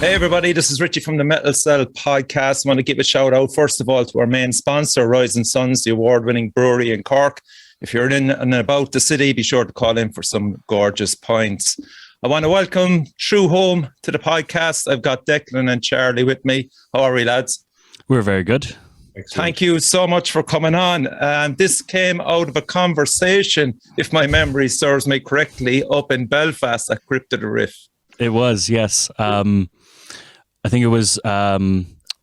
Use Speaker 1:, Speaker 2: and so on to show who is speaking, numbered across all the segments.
Speaker 1: Hey everybody, this is Richie from the Metal Cell podcast. I want to give a shout out first of all to our main sponsor, Rising Suns, the award-winning brewery in Cork. If you're in and about the city, be sure to call in for some gorgeous pints. I want to welcome True Home to the podcast. I've got Declan and Charlie with me. How are we, lads?
Speaker 2: We're very good.
Speaker 1: Excellent. Thank you so much for coming on. This came out of a conversation, if my memory serves me correctly, up in Belfast at Crypto the Riff.
Speaker 2: It was, yes. I think it was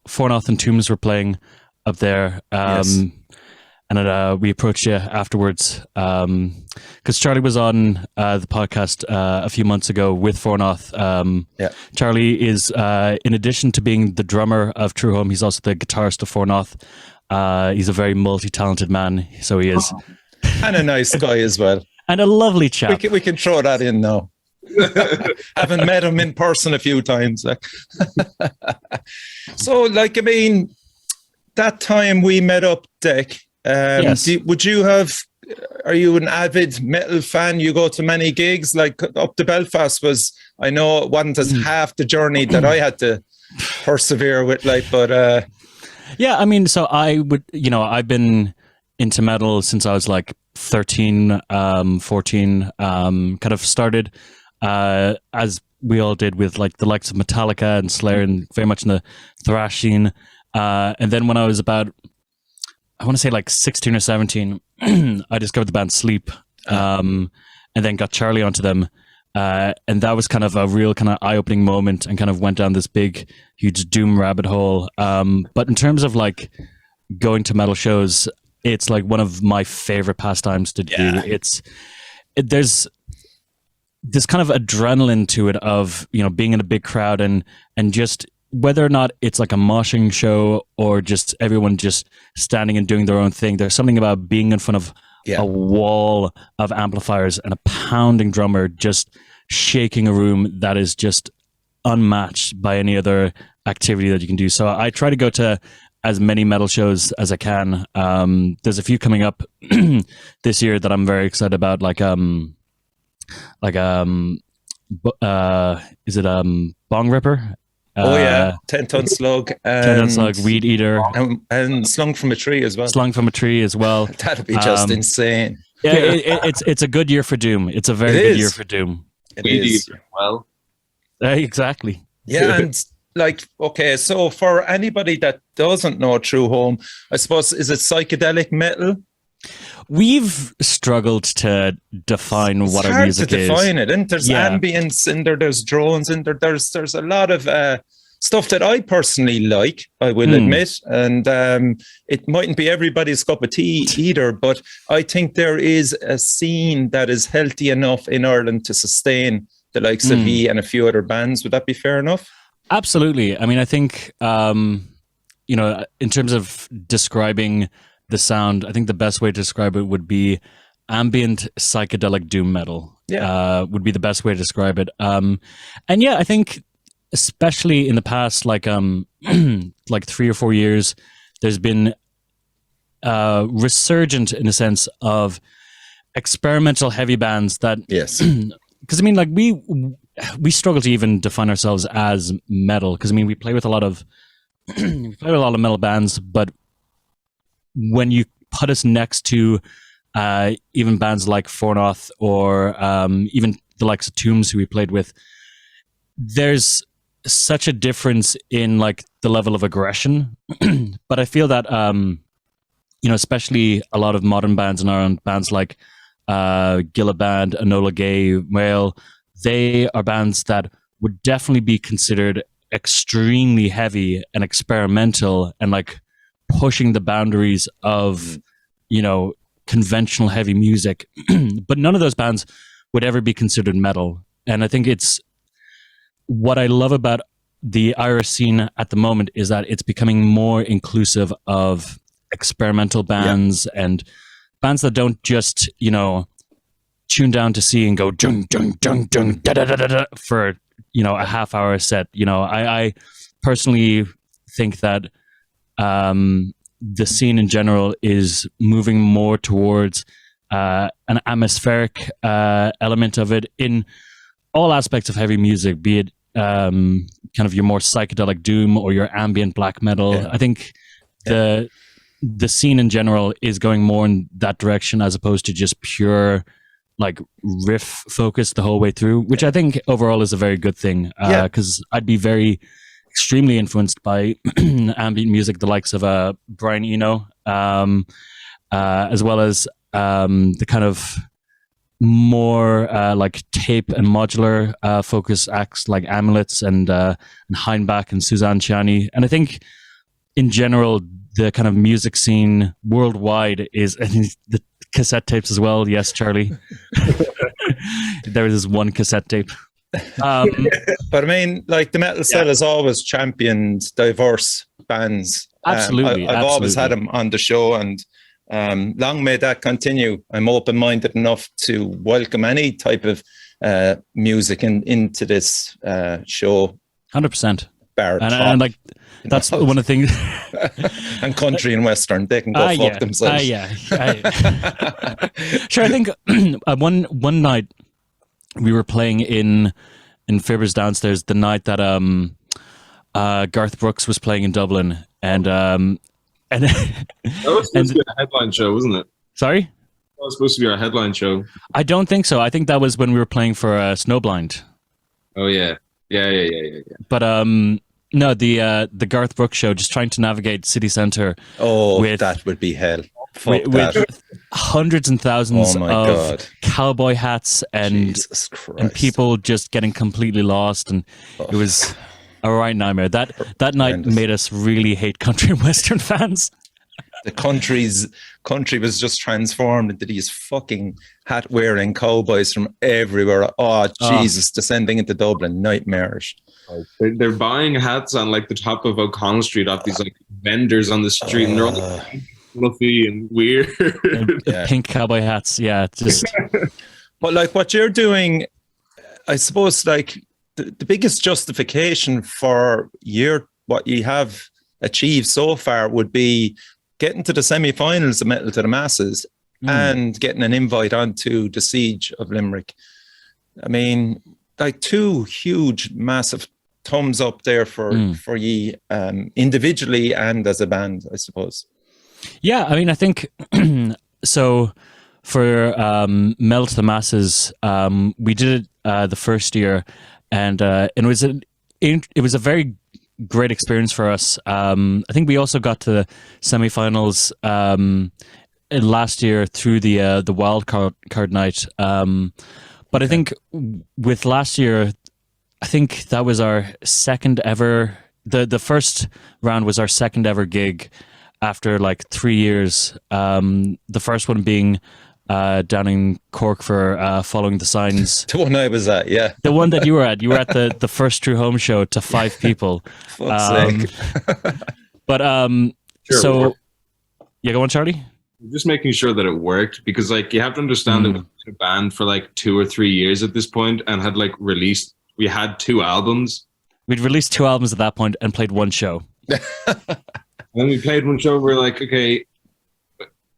Speaker 2: Fornoth and Tombs were playing up there.
Speaker 1: Yes.
Speaker 2: And we approached you afterwards because Charlie was on the podcast a few months ago with Fornoth. Charlie is, in addition to being the drummer of True Home, he's also the guitarist of Fornoth. He's a very multi-talented man, so he is.
Speaker 1: And a nice guy as well.
Speaker 2: And a lovely chap.
Speaker 1: We can throw that in now. Haven't met him in person a few times. So, that time we met up, Dick.
Speaker 2: Yes.
Speaker 1: Are you an avid metal fan? You go to many gigs, like up to Belfast was, I know it wasn't as half the journey that I had to persevere with, but
Speaker 2: yeah, I mean, so I've been into metal since I was like 13, 14, kind of started as we all did with like the likes of Metallica and Slayer and very much in the thrash scene. And then when I was about, I want to say like 16 or 17, I discovered the band Sleep, and then got Charlie onto them. And that was kind of a real kind of eye-opening moment and kind of went down this big, huge doom rabbit hole. But in terms of like going to metal shows, it's like one of my favorite pastimes to do. There's this kind of adrenaline to it of, being in a big crowd and just whether or not it's like a moshing show or just everyone just standing and doing their own thing. There's something about being in front of a wall of amplifiers and a pounding drummer just shaking a room that is just unmatched by any other activity that you can do. So I try to go to as many metal shows as I can. There's a few coming up this year that I'm very excited about, is it Bong Ripper?
Speaker 1: 10-ton slug.
Speaker 2: 10-ton slug, Weed Eater.
Speaker 1: And Slung from a Tree as well.
Speaker 2: Slung from a Tree as well.
Speaker 1: That'd be just insane.
Speaker 2: Yeah, it's a good year for Doom. It's a very good year for Doom.
Speaker 1: It is.
Speaker 3: Well.
Speaker 2: Exactly.
Speaker 1: Yeah, and so for anybody that doesn't know True Home, I suppose, is it psychedelic metal?
Speaker 2: We've struggled to define what our music is.
Speaker 1: It's hard to define it, and there's ambience in there, there's drones in there, there's a lot of stuff that I personally like, I will admit, and it mightn't be everybody's cup of tea either, but I think there is a scene that is healthy enough in Ireland to sustain the likes of E and a few other bands. Would that be fair enough?
Speaker 2: Absolutely. I mean, I think, in terms of describing the sound, I think the best way to describe it would be ambient psychedelic doom metal. Would be the best way to describe it. And yeah, I think especially in the past, like 3 or 4 years, there's been resurgent in a sense of experimental heavy bands that because I mean, like we struggle to even define ourselves as metal because I mean we play with a lot of metal bands, but when you put us next to even bands like Fornoth or even the likes of Tombs who we played with, there's such a difference in like the level of aggression. But I feel that especially a lot of modern bands and our own bands like Gilliband, Enola Gay, Whale, they are bands that would definitely be considered extremely heavy and experimental and like pushing the boundaries of, conventional heavy music. But none of those bands would ever be considered metal. And I think it's what I love about the Irish scene at the moment is that it's becoming more inclusive of experimental bands and bands that don't just, tune down to C and go dung dung dung dung da da da da da for a half hour set. I personally think that the scene in general is moving more towards an atmospheric element of it in all aspects of heavy music, be it kind of your more psychedelic doom or your ambient black metal. I think the scene in general is going more in that direction as opposed to just pure like riff focus the whole way through, which I think overall is a very good thing, because I'd be extremely influenced by ambient music, the likes of Brian Eno, as well as the kind of more like tape and modular focus acts like Amulets and Heinbach and Suzanne Ciani. And I think in general, the kind of music scene worldwide is, I think, the cassette tapes as well. Yes, Charlie. There is one cassette tape.
Speaker 1: But I mean, like the metal scene has always championed diverse bands.
Speaker 2: Absolutely.
Speaker 1: I've always had them on the show, and long may that continue. I'm open-minded enough to welcome any type of music into this show.
Speaker 2: 100%.
Speaker 1: And
Speaker 2: like that's one of the things.
Speaker 1: And country and western, they can go fuck themselves.
Speaker 2: Sure. I think one night we were playing in Fibber's downstairs. The night that Garth Brooks was playing in Dublin, and that
Speaker 3: was supposed to be a headline show, wasn't it?
Speaker 2: Sorry.
Speaker 3: That was supposed to be our headline show.
Speaker 2: I don't think so. I think that was when we were playing for Snowblind.
Speaker 3: Oh yeah.
Speaker 2: But no, the Garth Brooks show, just trying to navigate city centre.
Speaker 1: Oh, that would be hell.
Speaker 2: With hundreds and thousands of cowboy hats and people just getting completely lost, and it was a right nightmare. That night made us really hate country and western fans.
Speaker 1: The country was just transformed into these fucking hat-wearing cowboys from everywhere. Oh, Jesus, descending into Dublin, nightmarish.
Speaker 3: They're buying hats on like the top of O'Connell Street off these like vendors on the street, and they're all fluffy and weird.
Speaker 2: Pink cowboy hats, just.
Speaker 1: But like what you're doing, I suppose, like the biggest justification for what you have achieved so far would be getting to the semi-finals of Metal to the Masses and getting an invite onto the Siege of Limerick. I mean, like two huge, massive thumbs up there for ye individually and as a band, I suppose.
Speaker 2: Yeah, I mean, I think so. For Metal to the Masses, we did it the first year, and it was a very great experience for us. I think we also got to the semifinals last year through the wild card night. But I think with last year, I think that was our second ever. The first round was our second ever gig after like 3 years. The first one being down in Cork for Following the Signs.
Speaker 1: The one I was at, yeah.
Speaker 2: The one that you were at. You were at the first True Home show to 5 people.
Speaker 1: Fuck's sake.
Speaker 2: But so, yeah, go on, Charlie.
Speaker 3: Just making sure that it worked, because like you have to understand that we were a band for like 2 or 3 years at this point and had like we had 2 albums.
Speaker 2: We'd released 2 albums at that point and played 1 show.
Speaker 3: When we played 1 show, we're like, okay,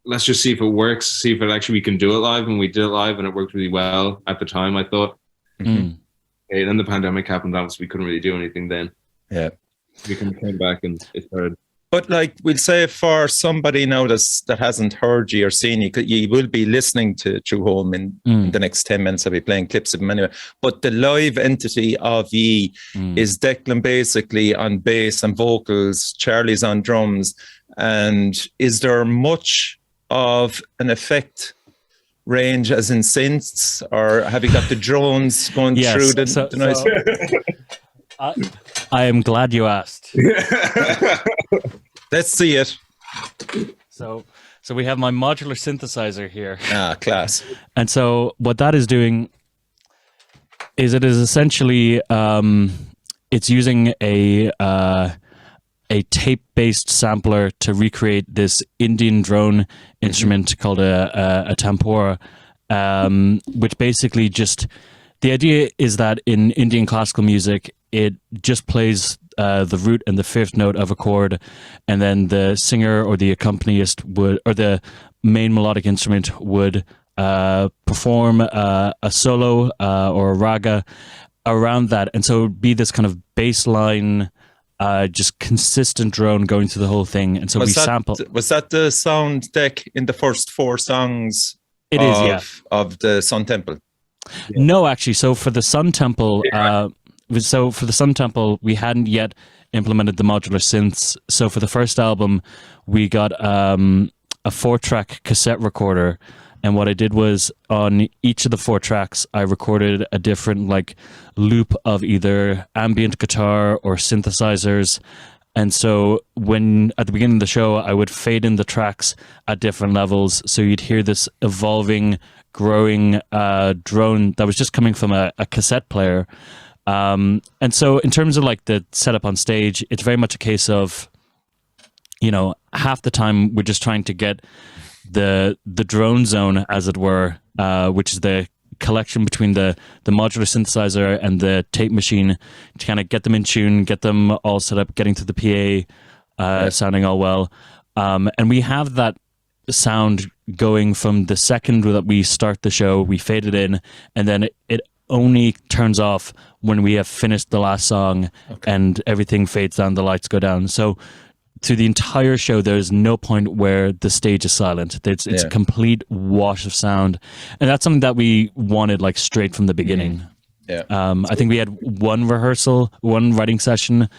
Speaker 3: let's just see if it works, see if we can do it live. And we did it live and it worked really well at the time, I thought. Okay, then the pandemic happened, obviously we couldn't really do anything then.
Speaker 1: Yeah.
Speaker 3: We came back and it started.
Speaker 1: But like we'll say, for somebody now that hasn't heard you or seen you, you will be listening to True Home in the next 10 minutes. I'll be playing clips of them anyway. But the live entity of ye is Declan basically on bass and vocals, Charlie's on drums. And is there much of an effect range as in synths, or have you got the drones going through the noise?
Speaker 2: I am glad you asked.
Speaker 1: Let's see it.
Speaker 2: So we have my modular synthesizer here.
Speaker 1: Ah, class.
Speaker 2: And so what that is doing is it is essentially it's using a tape-based sampler to recreate this Indian drone instrument called a tampura, which basically just, the idea is that in Indian classical music, it just plays the root and the 5th note of a chord, and then the singer or the accompanist would, or the main melodic instrument would perform a solo or a raga, around that, and so it'd be this kind of baseline, just consistent drone going through the whole thing. And so we sampled.
Speaker 1: Was that the sound deck in the first 4 songs?
Speaker 2: It is, yeah,
Speaker 1: of the Sun Temple.
Speaker 2: Yeah. No, actually, so for the Sun Temple, we hadn't yet implemented the modular synths. So for the first album, we got a 4-track cassette recorder. And what I did was on each of the 4 tracks, I recorded a different like loop of either ambient guitar or synthesizers. And so when at the beginning of the show, I would fade in the tracks at different levels. So you'd hear this evolving, growing drone that was just coming from a cassette player. And so in terms of like the setup on stage, it's very much a case of, you know, half the time we're just trying to get the drone zone, as it were, which is the collection between the modular synthesizer and the tape machine, to kind of get them in tune, get them all set up, getting to the PA, sounding all well. And we have that sound going from the second that we start the show, we fade it in, and then it only turns off when we have finished the last song, and everything fades down, the lights go down. So through the entire show, there's no point where the stage is silent. It's a complete wash of sound. And that's something that we wanted like straight from the beginning.
Speaker 1: Yeah.
Speaker 2: I think we had one writing session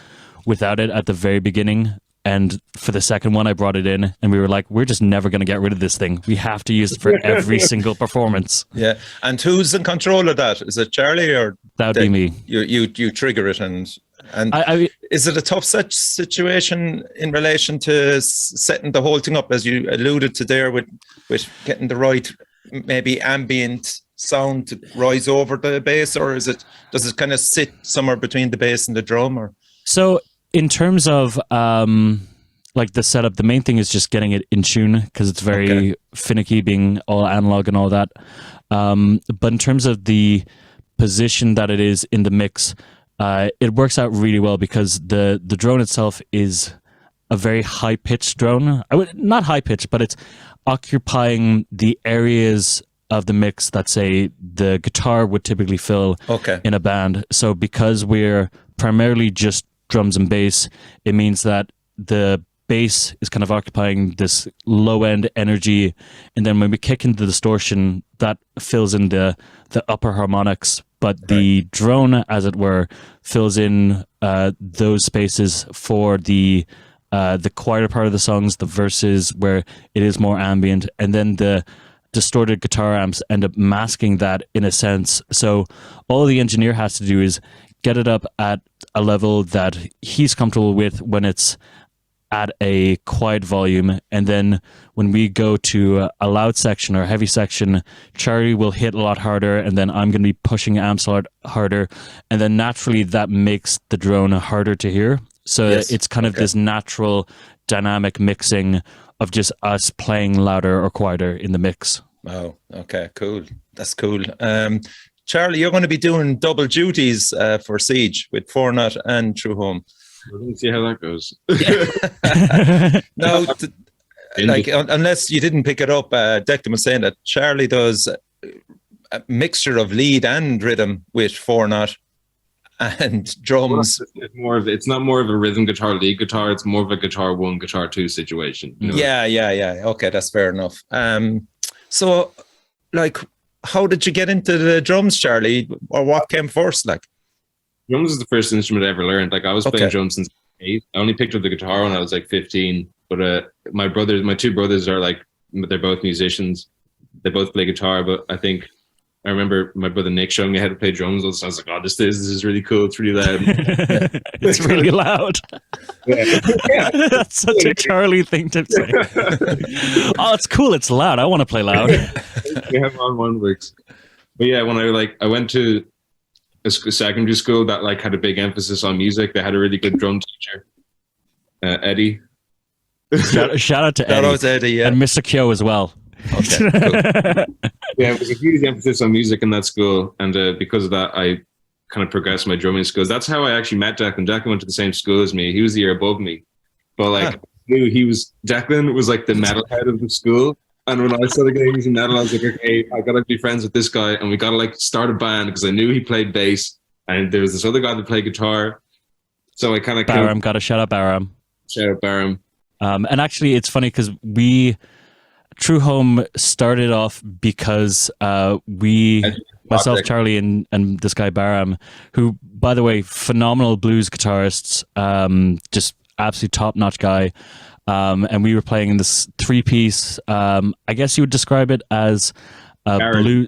Speaker 2: without it at the very beginning. And for the second one, I brought it in, and we were like, we're just never going to get rid of this thing. We have to use it for every single performance.
Speaker 1: Yeah. And who's in control of that? Is it Charlie, or
Speaker 2: that would be me?
Speaker 1: You trigger it, and is it a tough situation in relation to setting the whole thing up, as you alluded to there, with getting the right maybe ambient sound to rise over the bass, or does it kind of sit somewhere between the bass and the drum? Or
Speaker 2: so in terms of like the setup, the main thing is just getting it in tune, because it's very finicky being all analog and all that. But in terms of the position that it is in the mix, it works out really well, because the drone itself is a very high-pitched drone. Not high-pitched, but it's occupying the areas of the mix that, say, the guitar would typically fill in a band. So because we're primarily just drums and bass, it means that the bass is kind of occupying this low-end energy, and then when we kick into the distortion, that fills in the upper harmonics. But the drone, as it were, fills in those spaces for the quieter part of the songs, the verses where it is more ambient, and then the distorted guitar amps end up masking that in a sense. So all the engineer has to do is get it up at a level that he's comfortable with when it's at a quiet volume, and then when we go to a loud section or a heavy section, Charlie will hit a lot harder, and then I'm going to be pushing amps a lot harder, and then naturally that makes the drone harder to hear. So it's kind of this natural dynamic mixing of just us playing louder or quieter in the mix.
Speaker 1: Oh, okay, cool. That's cool. Charlie, you're going to be doing double duties for Siege with Fornat and True Home.
Speaker 3: We're going to see how that goes.
Speaker 1: No, unless you didn't pick it up, Declan was saying that Charlie does a mixture of lead and rhythm with Fornat and drums.
Speaker 3: It's not more of a rhythm guitar, lead guitar. It's more of a guitar 1, guitar 2 situation. You know?
Speaker 1: Yeah. Okay, that's fair enough. So, like, how did you get into the drums, Charlie? Or what came first, like?
Speaker 3: Drums is the first instrument I ever learned. Like, I was playing drums since 8. I only picked up the guitar when I was like 15. But my 2 brothers are like, they're both musicians. They both play guitar. But I remember my brother Nick showing me how to play drums. I was like, oh, this is really cool. It's really loud.
Speaker 2: It's really loud.
Speaker 3: Yeah.
Speaker 2: That's such a Charlie thing to say. Oh, it's cool. It's loud. I want to play loud.
Speaker 3: We have on one works. But yeah, when I went to a secondary school that like had a big emphasis on music, they had a really good drum teacher, Eddie.
Speaker 2: Shout out to Eddie.
Speaker 1: That was Eddie, yeah.
Speaker 2: And Mr. Kyo as well.
Speaker 1: Okay, cool.
Speaker 3: Yeah, it was a huge emphasis on music in that school, and because of that, I kind of progressed my drumming skills. That's how I actually met Declan. Declan went to the same school as me. He was the year above me, but like I knew Declan was like the metalhead of the school. And when I started getting into metal, I was like, okay, I gotta be friends with this guy, and we gotta like start a band, because I knew he played bass and there was this other guy that played guitar. So I kind of
Speaker 2: Baram, gotta shout out Baram.
Speaker 3: Shout out Baram.
Speaker 2: And actually, it's funny because True Home started off because myself, Charlie, and this guy Baram, who, by the way, phenomenal blues guitarist, just absolutely top-notch guy. And we were playing in this 3-piece. I guess you would describe it as a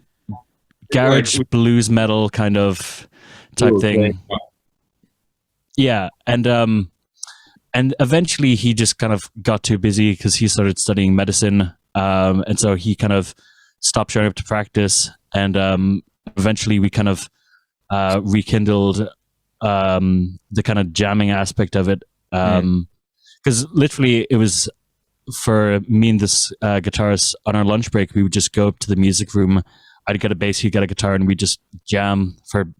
Speaker 2: garage blues metal kind of type thing. Yeah, and eventually he just kind of got too busy because he started studying medicine, and so he kind of stopped showing up to practice. And eventually we kind of rekindled the kind of jamming aspect of it, because literally it was for me and this guitarist on our lunch break. We would just go up to the music room. I'd get a bass, he'd get a guitar, and we'd just jam for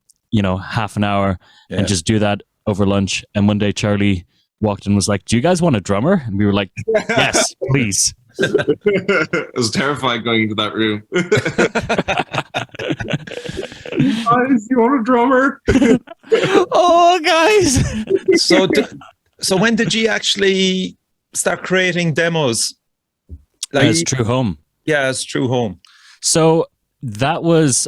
Speaker 2: half an hour and just do that over lunch. And one day Charlie walked in and was like, "Do you guys want a drummer?" And we were like, "Yes, please."
Speaker 3: It was terrifying going into that room. Guys, you want a drummer?
Speaker 2: Oh, guys.
Speaker 1: So when did you actually start creating demos?
Speaker 2: As True Home.
Speaker 1: Yeah, as True Home.
Speaker 2: So that was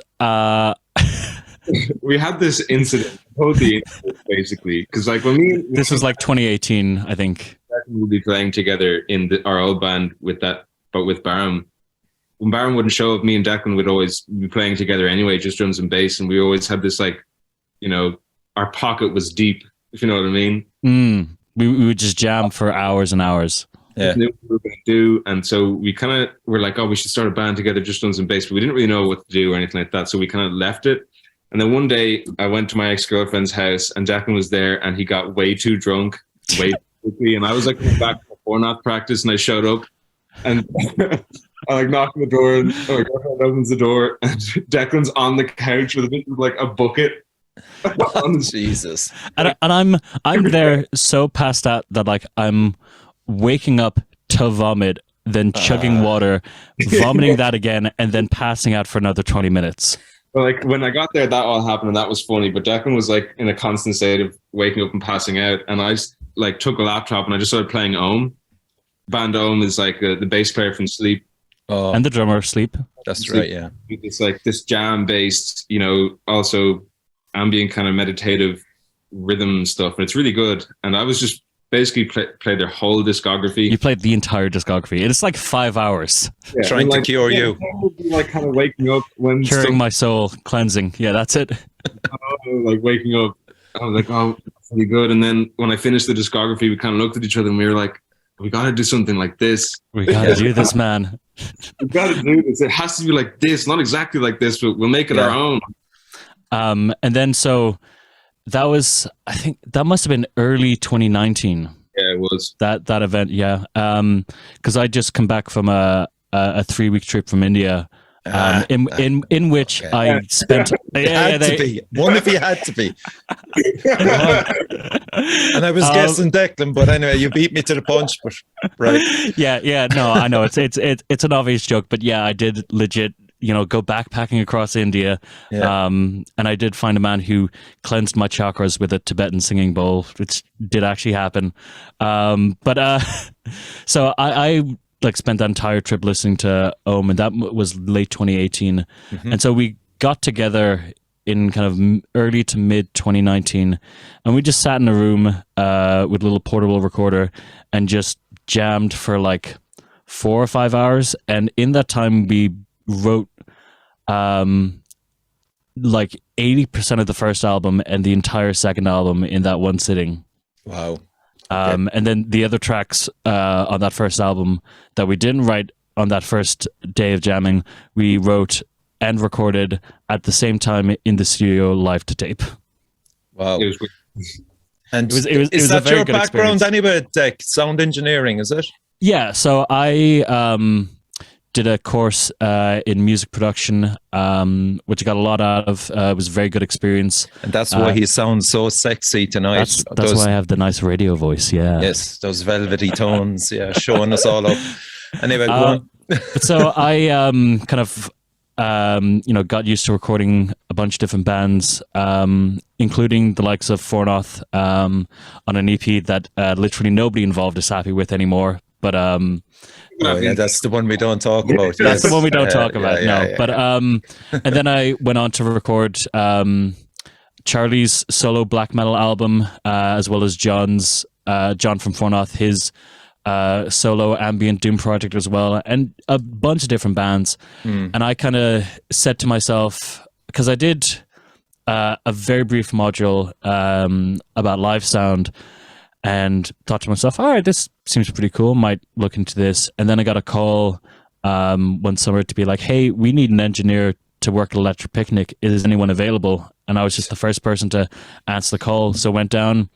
Speaker 3: we had this incident, totally basically, because like when
Speaker 2: this was like 2018, I think.
Speaker 3: We'll be playing together in our old band with Baram. When Baram wouldn't show up, me and Declan would always be playing together anyway, just drums and bass, and we always had this like, our pocket was deep, if you know what I mean.
Speaker 2: We would just jam for hours and hours.
Speaker 1: Yeah.
Speaker 3: We knew what we were going to do, and so we kind of were like, "Oh, we should start a band together, just drums and bass." But we didn't really know what to do or anything like that, so we kind of left it. And then one day, I went to my ex-girlfriend's house, and Declan was there, and he got way too drunk, way too quickly, and I was like coming back from format practice, and I showed up, and I like knocked on the door, and my girlfriend opens the door, and Declan's on the couch with like a bucket.
Speaker 1: Jesus.
Speaker 2: And I'm there so passed out that like I'm waking up to vomit, then chugging water, vomiting that again, and then passing out for another 20 minutes.
Speaker 3: Well, like when I got there, that all happened, and that was funny. But Declan was like in a constant state of waking up and passing out, and I like took a laptop and I just started playing Ohm. Band Ohm is like the bass player from Sleep,
Speaker 2: and the drummer Sleep.
Speaker 1: That's
Speaker 3: Sleep.
Speaker 1: right. Yeah,
Speaker 3: it's like this jam-based, also ambient kind of meditative rhythm stuff, and it's really good. And I was just basically played their whole discography.
Speaker 2: You played the entire discography. It's like 5 hours.
Speaker 1: Yeah, trying to cure you.
Speaker 3: Like kind of waking up when
Speaker 2: curing my soul, cleansing. Yeah, that's it.
Speaker 3: Like waking up, I was like, "Oh, that's really good." And then when I finished the discography, we kind of looked at each other and we were like, "We got to do something like this.
Speaker 2: We got to do this, man.
Speaker 3: We got to do this. It has to be like this, not exactly like this, but we'll make it our own."
Speaker 2: And then so that was, I think that must have been early 2019.
Speaker 3: Yeah, it was
Speaker 2: that event. Yeah. Cause I just come back from a 3-week trip from India, in which I spent,
Speaker 1: one of you had to be. And I was guessing Declan, but anyway, you beat me to the punch, but right.
Speaker 2: Yeah. No, I know it's an obvious joke, but yeah, I did legit, go backpacking across India. Yeah. And I did find a man who cleansed my chakras with a Tibetan singing bowl, which did actually happen. So I like spent that entire trip listening to Ohm, and that was late 2018. Mm-hmm. And so we got together in kind of early to mid 2019, and we just sat in a room with a little portable recorder and just jammed for like 4 or 5 hours. And in that time we wrote like 80% of the first album and the entire second album in that one sitting.
Speaker 1: Wow.
Speaker 2: Okay. And then the other tracks on that first album that we didn't write on that first day of jamming, we wrote and recorded at the same time in the studio, live to tape.
Speaker 1: Wow. And
Speaker 2: it was
Speaker 1: is that your background
Speaker 2: experience.
Speaker 1: anyway, Tech? Sound engineering, is it?
Speaker 2: Yeah, so I did a course in music production, which I got a lot out of. It was a very good experience.
Speaker 1: And that's why he sounds so sexy tonight.
Speaker 2: That's why I have the nice radio voice, yeah.
Speaker 1: Yes, those velvety tones, yeah, showing us all up. Anyway, go on.
Speaker 2: So I kind of got used to recording a bunch of different bands, including the likes of Fornoth, on an EP that literally nobody involved is happy with anymore. But
Speaker 1: that's the one we don't talk about.
Speaker 2: That's the one we don't talk about. But and then I went on to record Charlie's solo black metal album, as well as John from Fornoth, his solo ambient doom project as well, and a bunch of different bands. And I kind of said to myself, because I did a very brief module about live sound, and thought to myself, all right, this seems pretty cool, might look into this. And then I got a call one summer to be like, hey, we need an engineer to work at Electric Picnic. Is anyone available? And I was just the first person to answer the call. So went down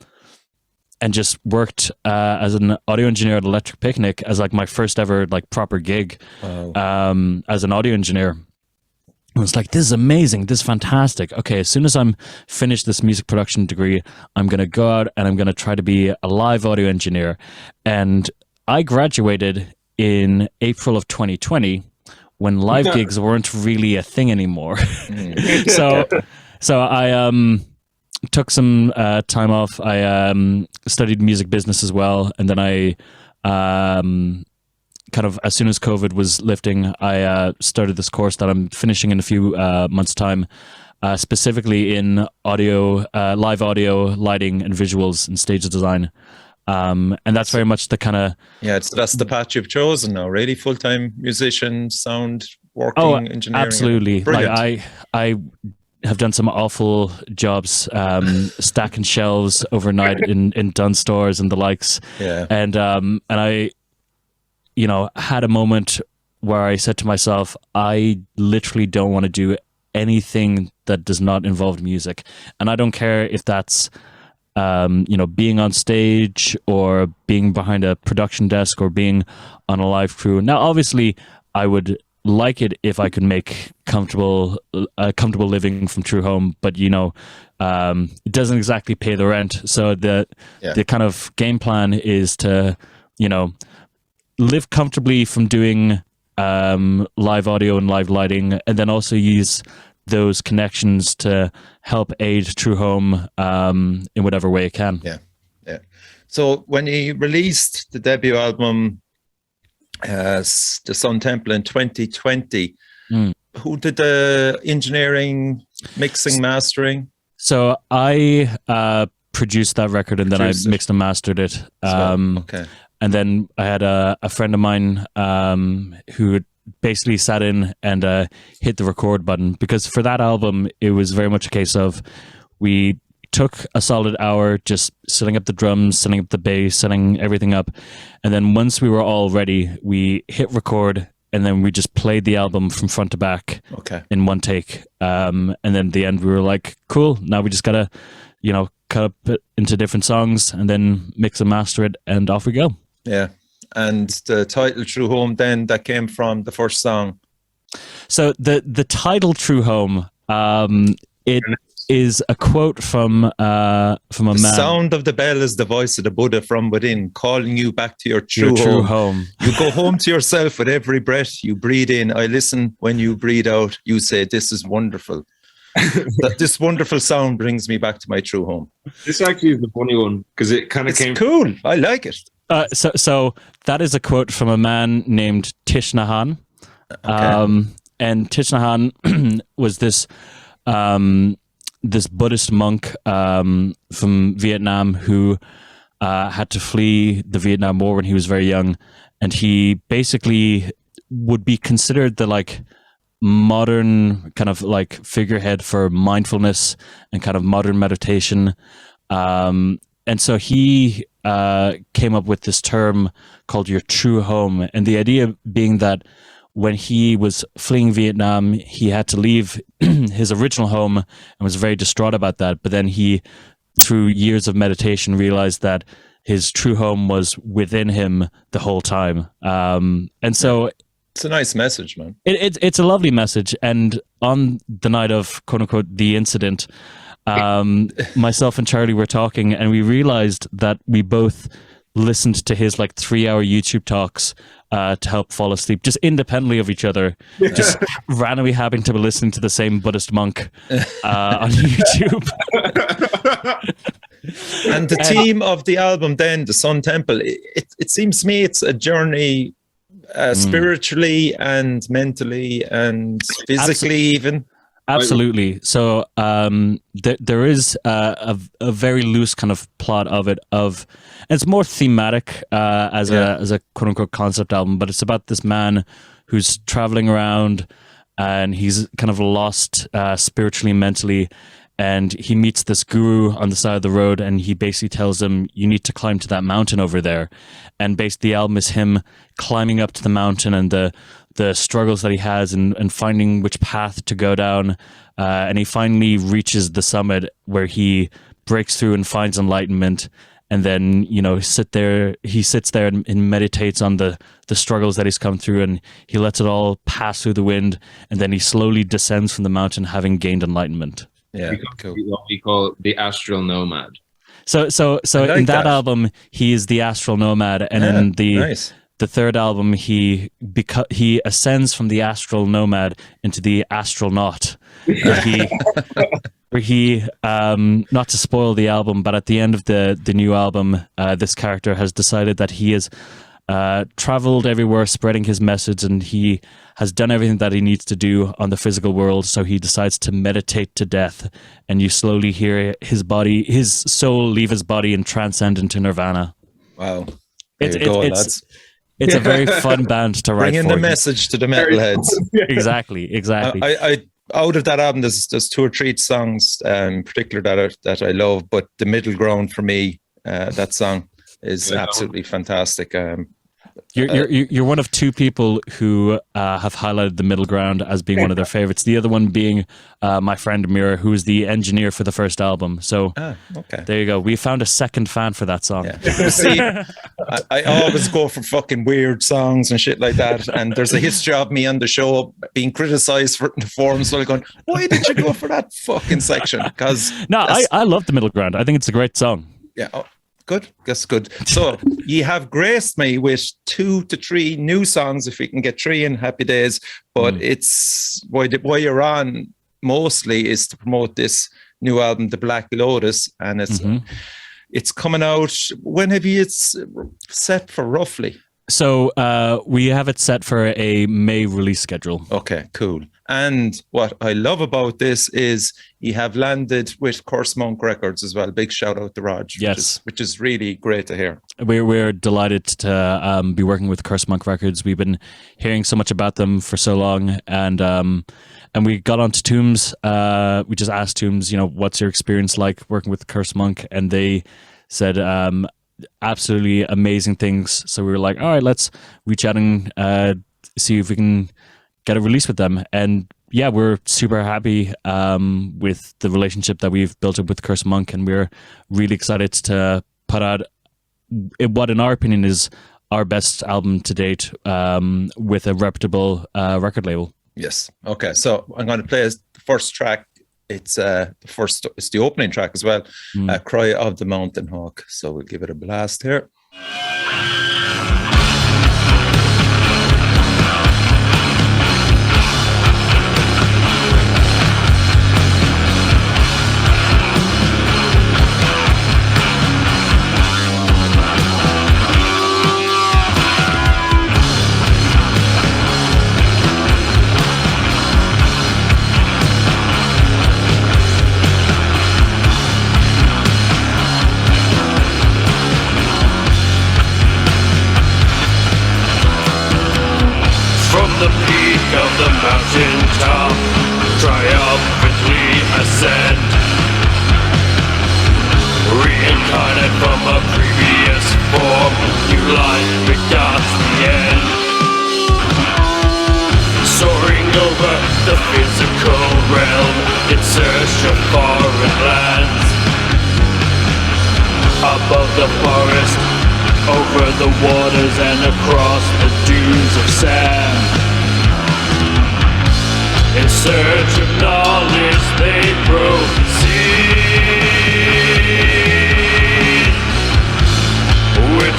Speaker 2: and just worked as an audio engineer at Electric Picnic as like my first ever like proper gig.
Speaker 1: Wow.
Speaker 2: As an audio engineer. I was like, this is amazing. This is fantastic. Okay, as soon as I'm finished this music production degree, I'm going to go out and I'm going to try to be a live audio engineer. And I graduated in April of 2020 when live gigs weren't really a thing anymore. So I took some time off. I studied music business as well. And then I kind of, as soon as COVID was lifting, I started this course that I'm finishing in a few months' time, specifically in audio, live audio, lighting, and visuals and stage design. And that's very much the kind of...
Speaker 1: Yeah, that's the path you've chosen now, really? Full-time musician, sound, working, engineering.
Speaker 2: Absolutely.
Speaker 1: Brilliant.
Speaker 2: Like I have done some awful jobs, stacking shelves overnight in Dunn stores and the likes.
Speaker 1: Yeah.
Speaker 2: And I... had a moment where I said to myself, I literally don't want to do anything that does not involve music. And I don't care if that's, being on stage or being behind a production desk or being on a live crew. Now, obviously, I would like it if I could make comfortable living from true home, but it doesn't exactly pay the rent. So the kind of game plan is to, live comfortably from doing live audio and live lighting, and then also use those connections to help aid True Home in whatever way it can.
Speaker 1: Yeah. So when you released the debut album, The Sun Temple, in 2020, who did the engineering, mixing, mastering?
Speaker 2: So I produced that record, and then I mixed and mastered it.
Speaker 1: Okay.
Speaker 2: And then I had a friend of mine who basically sat in and hit the record button, because for that album, it was very much a case of we took a solid hour just setting up the drums, setting up the bass, setting everything up. And then once we were all ready, we hit record, and then we just played the album from front to back in one take. And then at the end, we were like, cool, now we just got to, cut up it into different songs and then mix and master it, and off we go.
Speaker 1: Yeah. And the title True Home, then, that came from the first song.
Speaker 2: So the title True Home, it is a quote from a man.
Speaker 1: The sound of the bell is the voice of the Buddha from within, calling you back to your true home. You go home to yourself with every breath you breathe in. I listen when you breathe out. You say, this is wonderful. This wonderful sound brings me back to my true home.
Speaker 3: This actually is the funny one, because it kind of came...
Speaker 1: cool. I like it.
Speaker 2: So that is a quote from a man named Thich Nhat Hanh. And Thich Nhat Hanh was this Buddhist monk from Vietnam who had to flee the Vietnam War when he was very young, and he basically would be considered the modern kind of figurehead for mindfulness and kind of modern meditation. And so he came up with this term called your true home. And the idea being that when he was fleeing Vietnam, he had to leave his original home and was very distraught about that. But then he, through years of meditation, realized that his true home was within him the whole time. And so...
Speaker 1: It's a nice message, man.
Speaker 2: It's a lovely message. And on the night of, quote unquote, the incident, myself and Charlie were talking, and we realized that we both listened to his like 3-hour YouTube talks to help fall asleep, just independently of each other, just randomly having to be listening to the same Buddhist monk on YouTube.
Speaker 1: And the theme of the album, then, the Sun Temple, it seems to me it's a journey spiritually and mentally and physically even.
Speaker 2: Absolutely. So there is a very loose kind of plot of it. And it's more thematic as a quote unquote concept album, but it's about this man who's traveling around and he's kind of lost spiritually and mentally. And he meets this guru on the side of the road, and he basically tells him, you need to climb to that mountain over there. And basically the album is him climbing up to the mountain and the struggles that he has and finding which path to go down. And he finally reaches the summit where he breaks through and finds enlightenment. And then, he sits there and meditates on the struggles that he's come through, and he lets it all pass through the wind. And then he slowly descends from the mountain, having gained enlightenment.
Speaker 1: Yeah, cool.
Speaker 3: What we call the astral nomad.
Speaker 2: So like in that album, he is the astral nomad, and in the third album, he ascends from the astral nomad into the astronaut. Where he not to spoil the album, but at the end of the new album, this character has decided that he has traveled everywhere spreading his message, and he has done everything that he needs to do on the physical world, so he decides to meditate to death, and you slowly hear his soul leave his body and transcend into nirvana.
Speaker 1: Wow. Lads.
Speaker 2: It's a very fun band to write.
Speaker 1: Bringing the message to the metalheads.
Speaker 2: Exactly.
Speaker 1: I out of that album, there's 2 or 3 songs in particular that I love, but The Middle Ground for me, that song is absolutely fantastic.
Speaker 2: You're one of 2 people who have highlighted The Middle Ground as being one of their favorites. The other one being my friend Amira, who is the engineer for the first album. So there you go. We found a second fan for that song.
Speaker 1: Yeah. See, I always go for fucking weird songs and shit like that. And there's a history of me on the show being criticized for it in the forums. So going, why did you go for that fucking section? Because
Speaker 2: I love The Middle Ground. I think it's a great song.
Speaker 1: Yeah. Good. That's good. So you have graced me with 2 to 3 new songs, if we can get 3 in. Happy days. But it's why you're on mostly is to promote this new album, The Black Lotus, and it's coming out. When have you it's set for roughly?
Speaker 2: So we have it set for a May release schedule.
Speaker 1: Okay, cool. And what I love about this is you have landed with Curse Monk Records as well. Big shout out to Raj.
Speaker 2: Yes.
Speaker 1: Which is really great to hear.
Speaker 2: We're delighted to be working with Curse Monk Records. We've been hearing so much about them for so long, and we got onto Tombs. We just asked Tombs, what's your experience like working with Curse Monk? And they said absolutely amazing things. So we were like, all right, let's reach out and see if we can get a release with them. And yeah, we're super happy with the relationship that we've built up with Curse Monk, and we're really excited to put out what, in our opinion, is our best album to date with a reputable record label.
Speaker 1: Yes. Okay. So I'm going to play the first track. It's it's the opening track as well. Cry of the Mountain Hawk. So we'll give it a blast here.
Speaker 4: the peak of the mountain top, triumphantly ascend, reincarnate from a previous form, new life begots the end. Soaring over the physical realm in search of foreign lands, above the forest, over the waters and across the dunes of sand. In search of knowledge they proceed, with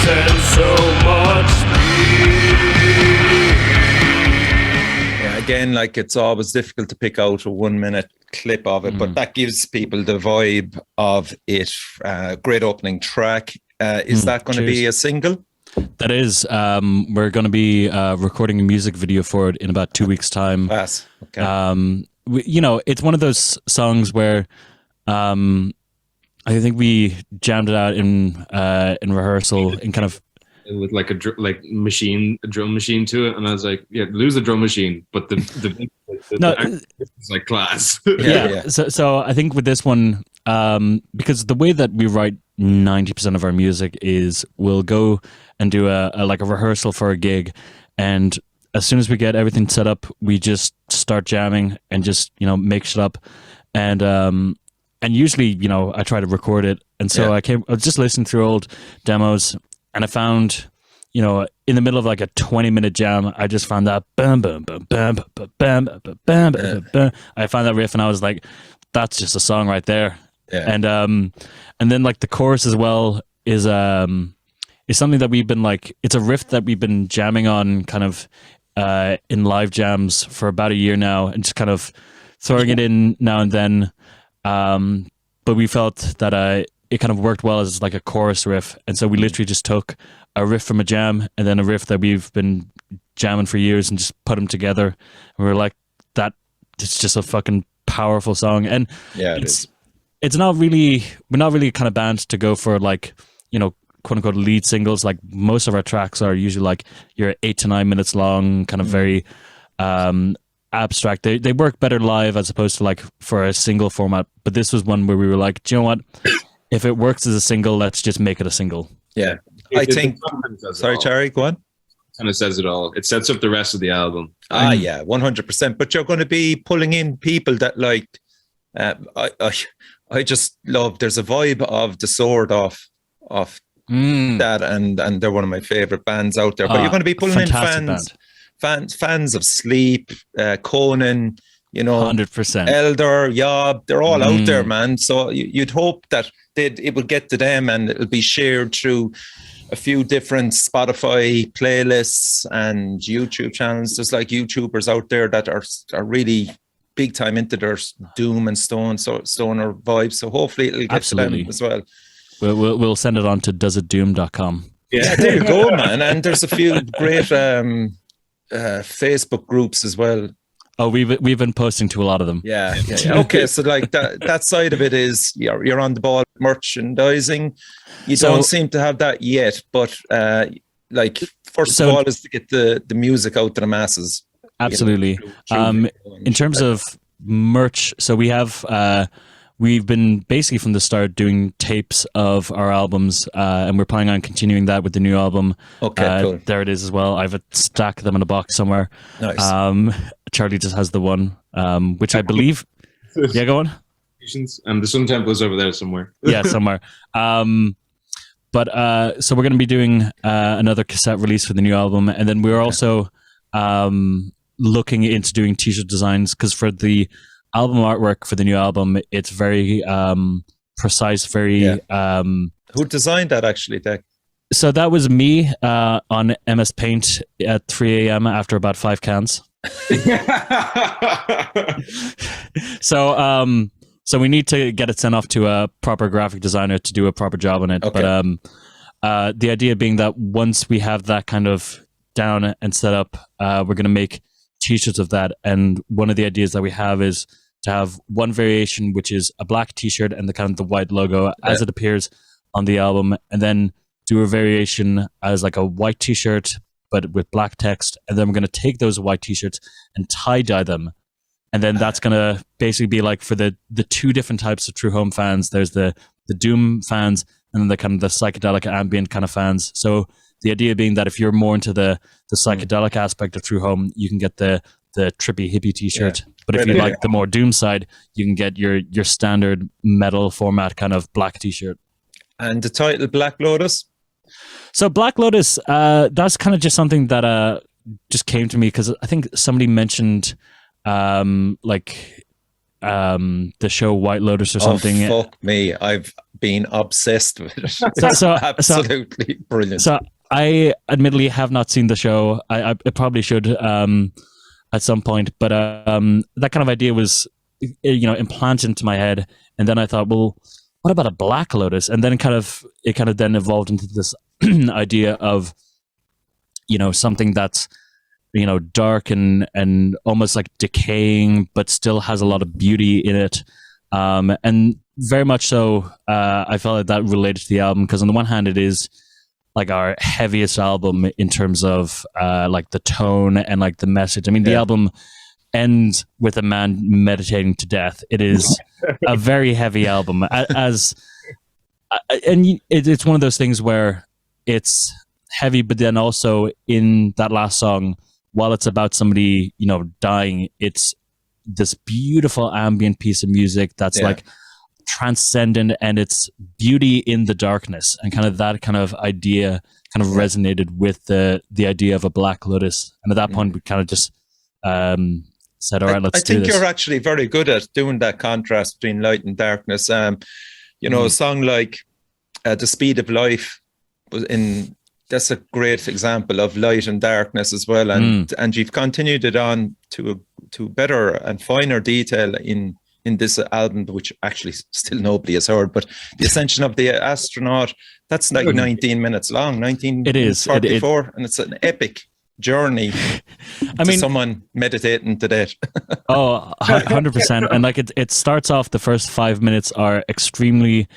Speaker 4: and so much speed.
Speaker 1: Yeah, again, like it's always difficult to pick out a 1 minute clip of it, but that gives people the vibe of it. Great opening track. Is that going to be a single?
Speaker 2: That is. We're going to be recording a music video for it in about 2 weeks' time.
Speaker 1: Yes. Okay.
Speaker 2: It's one of those songs where I think we jammed it out in rehearsal and kind of
Speaker 3: with like a drum machine to it, and I was like, yeah, lose the drum machine, but the is like class.
Speaker 2: Yeah. So I think with this one, because the way that we write 90% of our music is we'll go and do a rehearsal for a gig, and as soon as we get everything set up, we just start jamming and just make shit up, and usually I try to record it, and so I was just listening through old demos, and I found in the middle of like a 20-minute jam, I just found that bam bam bam bam bam bam bam bam bam bam. I found that riff, and I was like, that's just a song right there. Yeah. And then like the chorus as well is something that we've been like, it's a riff that we've been jamming on kind of in live jams for about a year now, and just kind of throwing it in now and then. But we felt that it kind of worked well as like a chorus riff, and so we literally just took a riff from a jam and then a riff that we've been jamming for years and just put them together, and we were like, that it's just a fucking powerful song. And it's not really, we're not really kind of band to go for like quote unquote lead singles. Like most of our tracks are usually like your 8 to 9 minutes long, kind of very abstract. They work better live as opposed to like for a single format. But this was one where we were like, do you know what? If it works as a single, let's just make it a single.
Speaker 1: Yeah, I think. Sorry, Charlie, go on.
Speaker 3: Kind of says it all. It sets up the rest of the album.
Speaker 1: Yeah, 100%. But you're going to be pulling in people that like. I just love. There's a vibe of the Sword off that, and they're one of my favorite bands out there. But you're going to be pulling in fans of Sleep, Conan,
Speaker 2: 100%.
Speaker 1: Elder, Yob, they're all out there, man. So you'd hope that it would get to them, and it'll be shared through a few different Spotify playlists and YouTube channels. There's like YouTubers out there that are really big time into their doom and stoner vibes. So hopefully it'll get to them as well.
Speaker 2: We'll send it on to doesitdoom.com.
Speaker 1: Yeah, there you go, man. And there's a few great Facebook groups as well.
Speaker 2: Oh, we've been posting to a lot of them.
Speaker 1: Yeah. Okay, so like that side of it is you're on the ball merchandising. You don't seem to have that yet, but first of all is to get the music out to the masses.
Speaker 2: Absolutely. In terms of merch, so we have we've been basically from the start doing tapes of our albums, and we're planning on continuing that with the new album.
Speaker 1: Okay, cool.
Speaker 2: There it is as well. I have a stack of them in a box somewhere.
Speaker 1: Nice.
Speaker 2: Charlie just has the one, which I believe. Yeah, go on.
Speaker 3: The Sun Temple's over there somewhere.
Speaker 2: Yeah, somewhere. But so we're going to be doing another cassette release for the new album, and then we're also looking into doing t-shirt designs, because for the album artwork for the new album, it's very precise, very
Speaker 1: who designed that actually, Dick?
Speaker 2: So that was me on MS Paint at 3 a.m. after about 5 cans. So we need to get it sent off to a proper graphic designer to do a proper job on it. Okay. But the idea being that once we have that kind of down and set up, we're going to make t-shirts of that. And one of the ideas that we have is to have one variation, which is a black t-shirt and the kind of the white logo as it appears on the album, and then do a variation as like a white t-shirt but with black text, and then we're going to take those white t-shirts and tie-dye them, and then that's going to basically be like for the two different types of True Home fans. There's the Doom fans, and then the kind of the psychedelic ambient kind of fans. So the idea being that if you're more into the psychedelic aspect of True Home, you can get the trippy hippie t-shirt. But if you like the more Doom side, you can get your standard metal format kind of black t-shirt.
Speaker 1: And the title Black Lotus?
Speaker 2: So Black Lotus, that's kind of just something that just came to me because I think somebody mentioned the show White Lotus or something.
Speaker 1: Oh, fuck me. I've been obsessed with it.
Speaker 2: So
Speaker 1: Absolutely brilliant.
Speaker 2: So I admittedly have not seen the show. I probably should at some point, but that kind of idea was, implanted into my head, and then I thought, well, what about a Black Lotus? And then it kind of then evolved into this idea of, something that's, dark and almost like decaying, but still has a lot of beauty in it. And very much so, I felt like that related to the album, because on the one hand, it is like our heaviest album in terms of like the tone and like the message. I mean, the album ends with a man meditating to death. It is a very heavy album, and it's one of those things where it's heavy, but then also in that last song, while it's about somebody, dying, it's this beautiful ambient piece of music that's like transcendent, and it's beauty in the darkness, and kind of that kind of idea kind of resonated with the idea of a Black Lotus. And at that point, we kind of just said, all right, let's do this.
Speaker 1: I think you're actually very good at doing that contrast between light and darkness. A song like The Speed of Life that's a great example of light and darkness as well. And you've continued it on to better and finer detail in this album, which actually still nobody has heard, but The Ascension of the Astronaut, that's like 19 minutes long, 1944, and it's an epic journey to someone meditating to death.
Speaker 2: 100%. And like it starts off, the first 5 minutes are extremely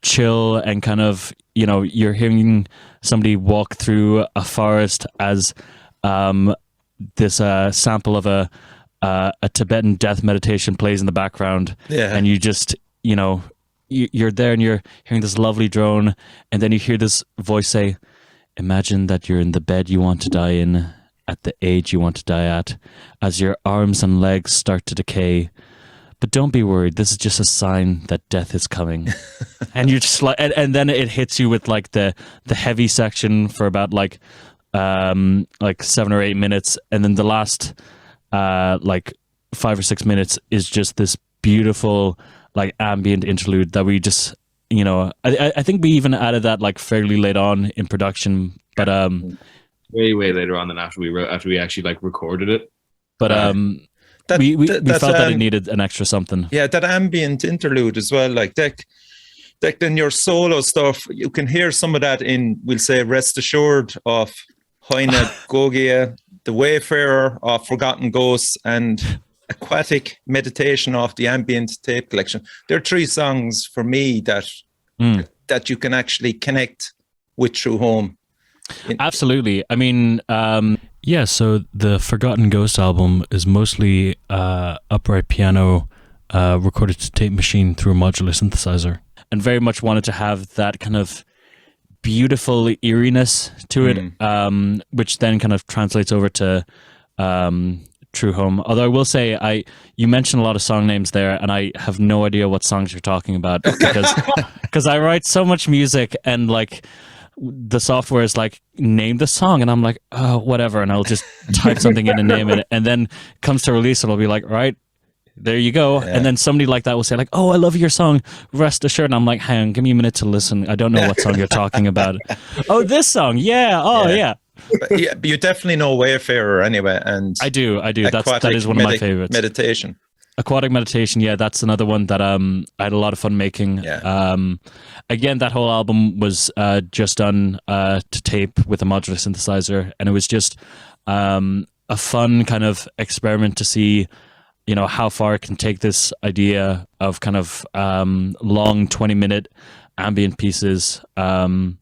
Speaker 2: chill, and kind of, you're hearing somebody walk through a forest as this sample of a Tibetan death meditation plays in the background. And you just, you're there and you're hearing this lovely drone, and then you hear this voice say, imagine that you're in the bed you want to die in, at the age you want to die at, as your arms and legs start to decay. But don't be worried, this is just a sign that death is coming. And you're just like, and then it hits you with like the heavy section for about like 7 or 8 minutes, and then the last like 5 or 6 minutes is just this beautiful like ambient interlude that we just, I think we even added that like fairly late on in production, but
Speaker 3: way later on than after we actually like recorded it.
Speaker 2: But we felt that it needed an extra something.
Speaker 1: Yeah, that ambient interlude as well, like Declan, your solo stuff, you can hear some of that in, we'll say, Rest Assured of Haine Gogia, The Wayfarer of Forgotten Ghosts, and Aquatic Meditation of the Ambient Tape Collection. There are 3 songs for me that you can actually connect with through home.
Speaker 2: Absolutely. I mean, so the Forgotten Ghost album is mostly upright piano recorded to tape machine through a modular synthesizer, and very much wanted to have that kind of beautiful eeriness to it, which then kind of translates over to True Home. Although I will say, you mentioned a lot of song names there, and I have no idea what songs you're talking about, because I write so much music, and like the software is like, name the song, and I'm like, oh, whatever, and I'll just type something in and name it, and then comes to release, and I'll be like, right, there you go. And then somebody like that will say like, oh, I love your song, Rest Assured, and I'm like, hang on, give me a minute to listen. I don't know what song you're talking about. Oh, this song, yeah.
Speaker 1: But you definitely know Wayfarer anyway, and
Speaker 2: I do. That is one of my favorites.
Speaker 1: Meditation.
Speaker 2: Aquatic Meditation, yeah, that's another one that I had a lot of fun making. Again, that whole album was just done to tape with a modular synthesizer, and it was just a fun kind of experiment to see, how far it can take this idea of kind of long 20-minute ambient pieces, and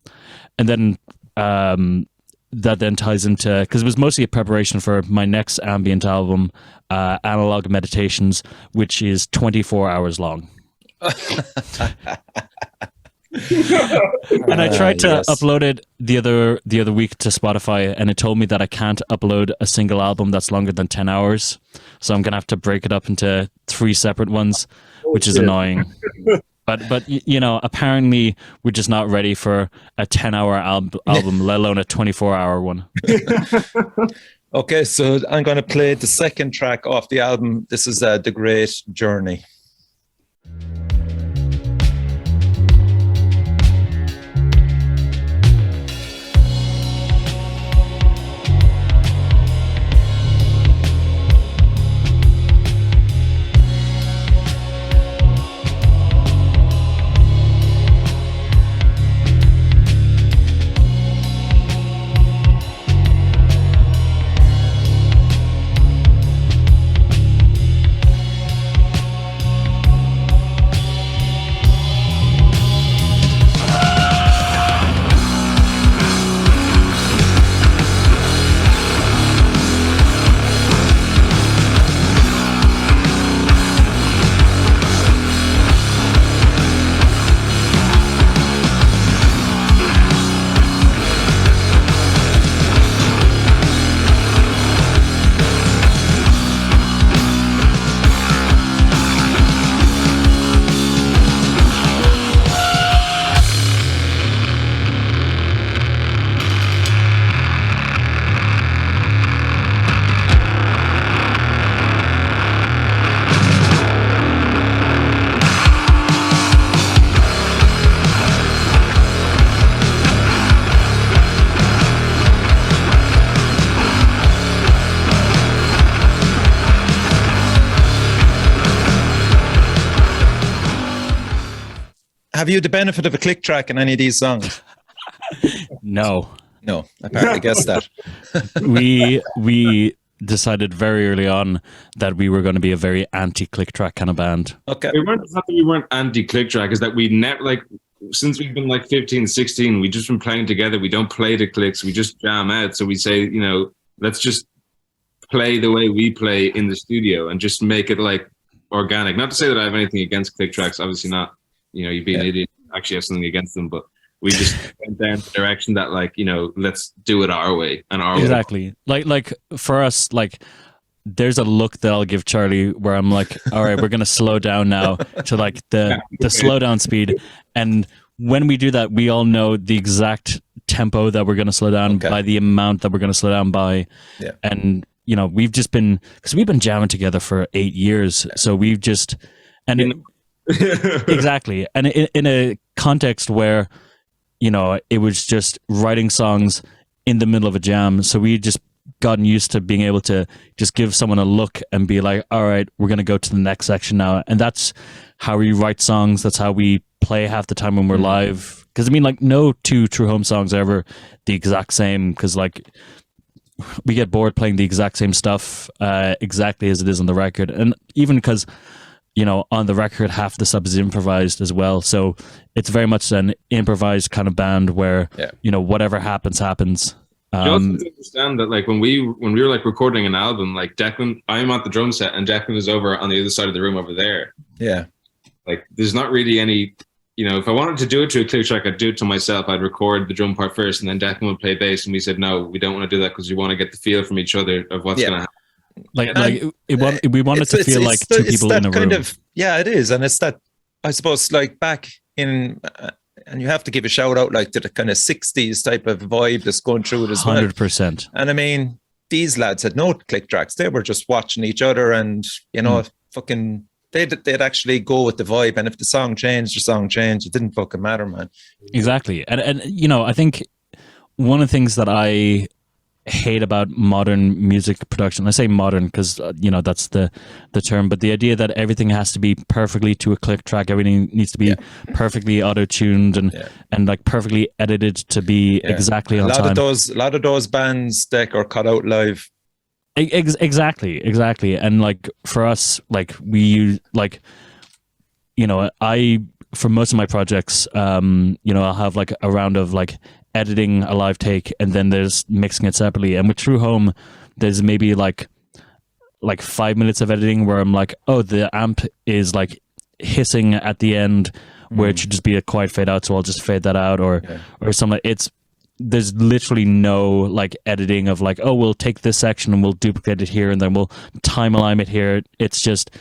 Speaker 2: then that then ties into, because it was mostly a preparation for my next ambient album, Analog Meditations, which is 24 hours long. And I tried to upload it the other week to Spotify, and it told me that I can't upload a single album that's longer than 10 hours. So I'm gonna have to break it up into 3 separate ones, which is annoying. But apparently we're just not ready for a 10-hour album, let alone a 24-hour one.
Speaker 1: Okay, so I'm going to play the second track off the album. This is The Great Journey. have you the benefit of a click track in any of these songs?
Speaker 2: No.
Speaker 1: No, I partly guessed that.
Speaker 2: we decided very early on that we were going to be a very anti-click track kind of band.
Speaker 1: Okay.
Speaker 3: We weren't anti-click track, is that we like, since we've been like 15, 16, we just been playing together. We don't play the clicks, we just jam out. So we say, you know, let's just play the way we play in the studio and just make it like organic. Not to say that I have anything against click tracks, obviously not. You know, you'd be an idiot, actually have something against them, but we just went down the direction that, like, you know, let's do it our way and our
Speaker 2: way. Like for us, like there's a look that I'll give Charlie where I'm like, all right, we're gonna slow down now to like the slow down speed, and when we do that, we all know the exact tempo that we're gonna slow down by, the amount that we're gonna slow down by, and you know, we've just been, because we've been jamming together for 8 years, so we've just exactly, and in a context where, you know, it was just writing songs in the middle of a jam. So we just gotten used to being able to just give someone a look and be like, all right, we're going to go to the next section now. And that's how we write songs. That's how we play half the time when we're live. Because I mean, like, no two True Home songs are ever the exact same, because like we get bored playing the exact same stuff exactly as it is on the record. And even because, you know, on the record, half the stuff is improvised as well. So it's very much an improvised kind of band where, you know, whatever happens.
Speaker 3: You also have to understand that, like, when we were like recording an album, like Declan, I'm at the drum set and Declan is over on the other side of the room over there.
Speaker 1: Yeah.
Speaker 3: Like, there's not really any, you know, if I wanted to do it to a click track, I'd do it to myself. I'd record the drum part first and then Declan would play bass. And we said, no, we don't want to do that because we want to get the feel from each other of what's going to happen.
Speaker 2: We wanted to feel like two people in a room.
Speaker 1: It is. And it's that, I suppose, like back in, and you have to give a shout out like to the kind of 60s type of vibe that's going through it as
Speaker 2: 100%.
Speaker 1: And I mean, these lads had no click tracks. They were just watching each other and, you know, fucking, they'd actually go with the vibe. And if the song changed, it didn't fucking matter, man.
Speaker 2: Exactly. And you know, I think one of the things that I hate about modern music production, I say modern because you know, that's the term, but the idea that everything has to be perfectly to a click track, everything needs to be perfectly auto-tuned and like perfectly edited to be exactly on time.
Speaker 1: A lot of those bands that are cut out live.
Speaker 2: Exactly. And like for us, like we use, like, you know, for most of my projects, you know, I'll have like a round of like editing a live take and then there's mixing it separately. And with True Home, there's maybe like 5 minutes of editing where I'm like, oh, the amp is like hissing at the end where it should just be a quiet fade out, so I'll just fade that out or something. There's literally no like editing of like, oh, we'll take this section and we'll duplicate it here and then we'll time align it here. It's just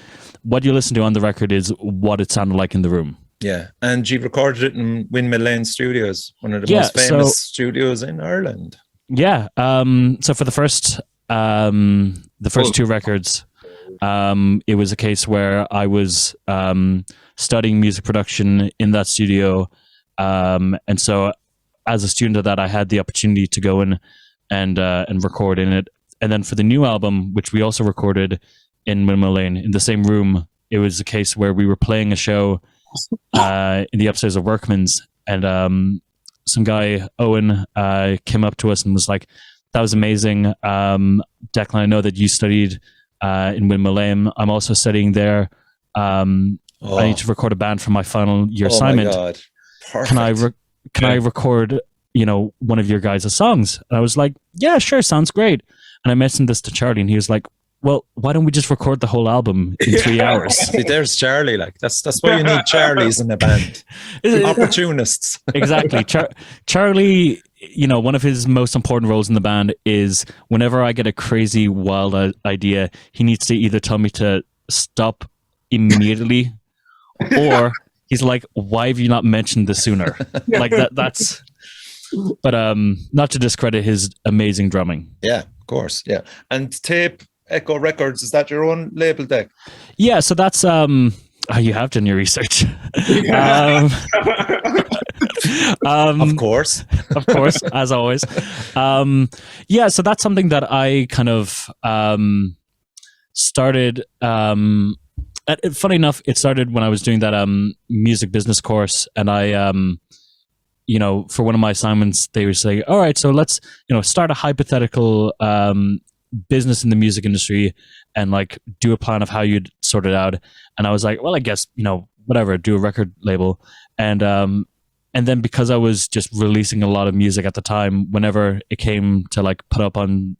Speaker 2: what you listen to on the record is what it sounded like in the room.
Speaker 1: Yeah, and you recorded it in Windmill Lane Studios, one of the most famous studios in Ireland. Yeah,
Speaker 2: so for the first two records, it was a case where I was studying music production in that studio, and so as a student of that, I had the opportunity to go in and record in it. And then for the new album, which we also recorded in Windmill Lane in the same room, it was a case where we were playing a show in the upstairs of Workman's, and some guy, Owen, came up to us and was like, that was amazing. Declan, I know that you studied in Windmill Lane. I'm also studying there. I need to record a band for my final year assignment. My God. Perfect. Can I record, you know, one of your guys' songs? And I was like, yeah, sure, sounds great. And I mentioned this to Charlie and he was like, well, why don't we just record the whole album in 3 hours?
Speaker 1: See, there's Charlie. Like that's why you need Charlies in a band. Opportunists.
Speaker 2: Exactly. Charlie, you know, one of his most important roles in the band is whenever I get a crazy, wild idea, he needs to either tell me to stop immediately or he's like, why have you not mentioned this sooner? Like that's, but not to discredit his amazing drumming.
Speaker 1: Yeah, of course. Yeah. And Tape Echo Records, is that your own label, Deck?
Speaker 2: Yeah, so that's you have done your research.
Speaker 1: Of course,
Speaker 2: as always. Yeah, so that's something that I kind of started. funny enough, it started when I was doing that music business course, and I for one of my assignments, they were saying, all right, so let's start a hypothetical business in the music industry and like do a plan of how you'd sort it out. And I was like, well, I guess whatever, do a record label. And then because I was just releasing a lot of music at the time, whenever it came to like put up on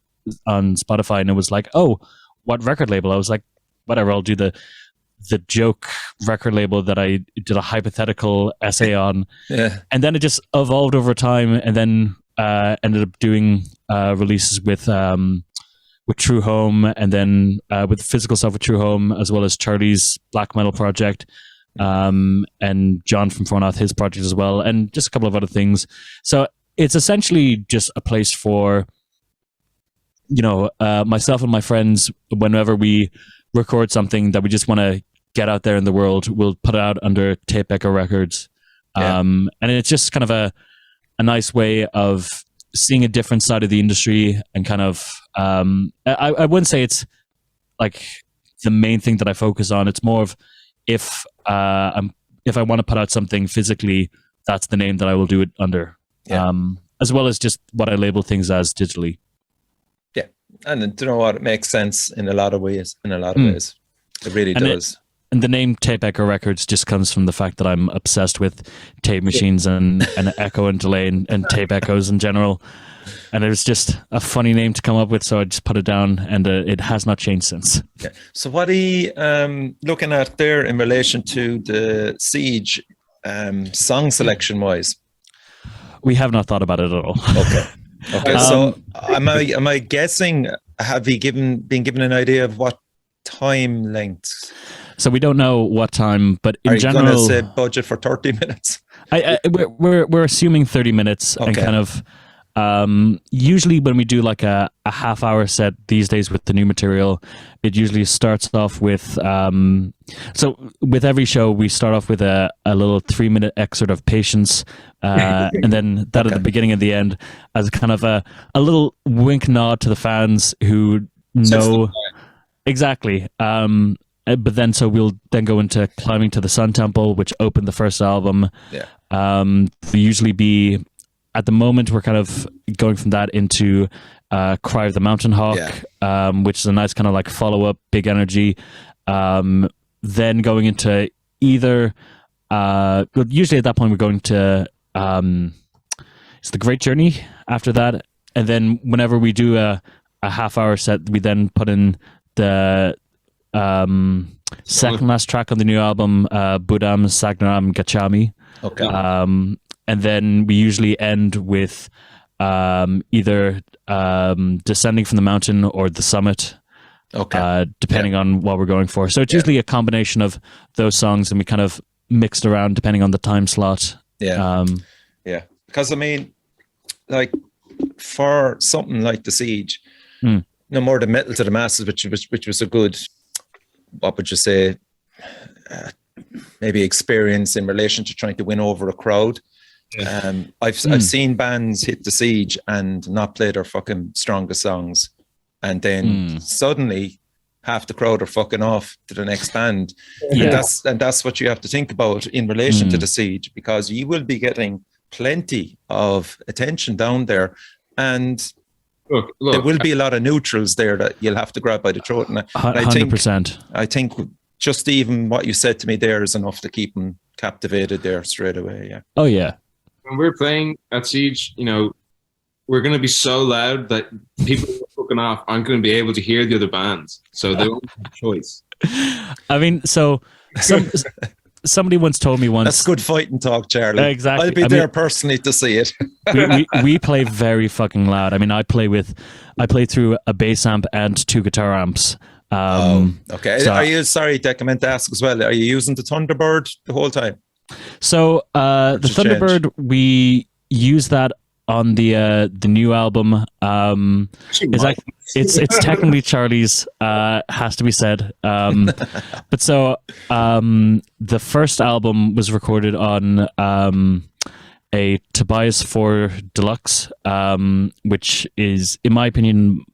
Speaker 2: Spotify, and it was like, oh, what record label? I was like, whatever, I'll do the joke record label that I did a hypothetical essay on.
Speaker 1: Yeah.
Speaker 2: And then it just evolved over time, and then ended up doing releases with True Home, and then with physical stuff with True Home, as well as Charlie's black metal project. And John from Fornoth, his project as well, and just a couple of other things. So it's essentially just a place for, myself and my friends, whenever we record something that we just want to get out there in the world, we'll put it out under Tape Echo Records. And it's just kind of a nice way of seeing a different side of the industry, and kind of, I wouldn't say it's like the main thing that I focus on. It's more of, if I want to put out something physically, that's the name that I will do it under, as well as just what I label things as digitally. Yeah,
Speaker 1: and you know what? It makes sense in a lot of ways. It really does.
Speaker 2: And the name Tape Echo Records just comes from the fact that I'm obsessed with tape machines and echo and delay and tape echoes in general. And it was just a funny name to come up with, so I just put it down, and it has not changed since.
Speaker 1: Yeah. So what are you looking at there in relation to the Siege song selection-wise?
Speaker 2: We have not thought about it at all.
Speaker 1: Okay. So am I guessing? Have you been given an idea of what time length?
Speaker 2: So we don't know what time, but in general,
Speaker 1: are you going to say budget for 30 minutes?
Speaker 2: We're assuming 30 minutes, and kind of. Usually when we do like a half-hour set these days with the new material, it usually starts off with so with every show we start off with a little 3-minute excerpt of Patience, and then that at the beginning and the end, as kind of a little wink nod to the fans who know exactly. But then so we'll then go into Climbing to the Sun Temple, which opened the first album. We usually be, at the moment, we're kind of going from that into Cry of the Mountain Hawk, which is a nice kind of like follow-up, big energy. Then going into either, usually at that point we're going to, it's The Great Journey after that. And then whenever we do a half-hour set, we then put in the second last track on the new album, Buddham Sagnaram Gachami. And then we usually end with either Descending from the Mountain or The Summit, depending on what we're going for. So it's usually a combination of those songs, and we kind of mixed around depending on the time slot.
Speaker 1: Because I mean, like for something like The Siege, no more than Metal to the Masses, which was a good, what would you say, maybe experience in relation to trying to win over a crowd. I've seen bands hit The Siege and not play their fucking strongest songs, and then suddenly half the crowd are fucking off to the next band. And that's what you have to think about in relation to The Siege, because you will be getting plenty of attention down there, and look, there will be a lot of neutrals there that you'll have to grab by the throat. And
Speaker 2: 100%.
Speaker 1: I think just even what you said to me there is enough to keep them captivated there straight away. Yeah.
Speaker 2: Oh yeah.
Speaker 3: When we're playing at Siege, we're going to be so loud that people who are fucking off aren't going to be able to hear the other bands. So they won't have a choice.
Speaker 2: I mean, so somebody once told me once.
Speaker 1: That's good fighting talk, Charlie.
Speaker 2: Exactly.
Speaker 1: I'll be there personally to see it.
Speaker 2: we play very fucking loud. I mean, I play through a bass amp and 2 guitar amps.
Speaker 1: Okay.
Speaker 2: So,
Speaker 1: are you, sorry, Dick, I meant to ask as well, are you using the Thunderbird the whole time?
Speaker 2: So the Thunderbird, we use that on the new album. It's technically Charlie's, has to be said. But so the first album was recorded on a Tobias 4 Deluxe, which is, in my opinion,